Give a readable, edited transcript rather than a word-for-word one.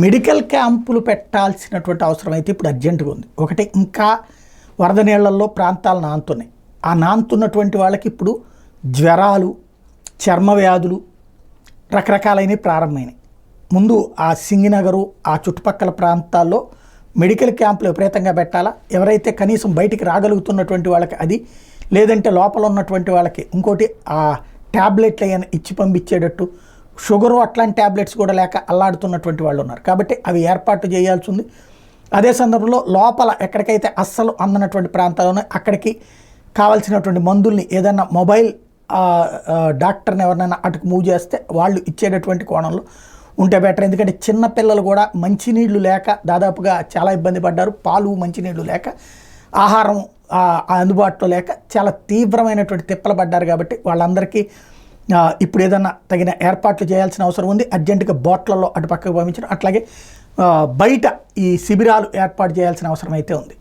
Medical క్యాంపులు పెట్టాల్సినటువంటి అవసరం అయితే ఇప్పుడు అర్జెంటుగా ఉంది. ఒకటి, ఇంకా వరద నీళ్లలో ప్రాంతాలు నానుతున్నాయి. ఆ నానుతున్నటువంటి వాళ్ళకి ఇప్పుడు జ్వరాలు, చర్మ వ్యాధులు రకరకాలైనవి ప్రారంభమైనాయి. ముందు ఆ సింగినగరు ఆ చుట్టుపక్కల ప్రాంతాల్లో మెడికల్ క్యాంపులు విపరీతంగా పెట్టాలా. ఎవరైతే కనీసం బయటికి రాగలుగుతున్నటువంటి వాళ్ళకి అది, లేదంటే లోపల ఉన్నటువంటి వాళ్ళకి ఇంకోటి ఆ ట్యాబ్లెట్లు అయినా ఇచ్చి పంపించేటట్టు, షుగరు అట్లాంటి ట్యాబ్లెట్స్ కూడా లేక అల్లాడుతున్నటువంటి వాళ్ళు ఉన్నారు. కాబట్టి అవి ఏర్పాటు చేయాల్సి ఉంది. అదే సందర్భంలో లోపల ఎక్కడికైతే అస్సలు అందనటువంటి ప్రాంతాల్లోనే అక్కడికి కావాల్సినటువంటి మందుల్ని ఏదైనా మొబైల్ డాక్టర్ని ఎవరినైనా అటుకు మూవ్ చేస్తే వాళ్ళు ఇచ్చేటటువంటి కోణంలో ఉంటే బెటర్. ఎందుకంటే చిన్నపిల్లలు కూడా మంచినీళ్ళు లేక దాదాపుగా చాలా ఇబ్బంది పడ్డారు. పాలు, మంచినీళ్ళు లేక, ఆహారం అందుబాటులో లేక చాలా తీవ్రమైనటువంటి తిప్పలు పడ్డారు. కాబట్టి వాళ్ళందరికీ ఇప్పుడు ఏదన్నా తగిన ఏర్పాట్లు చేయాల్సిన అవసరం ఉంది. అర్జెంటుగా బోట్లలో అటు పక్కకు పంపించడం, అట్లాగే బయట ఈ శిబిరాలు ఏర్పాటు చేయాల్సిన అవసరం అయితే ఉంది.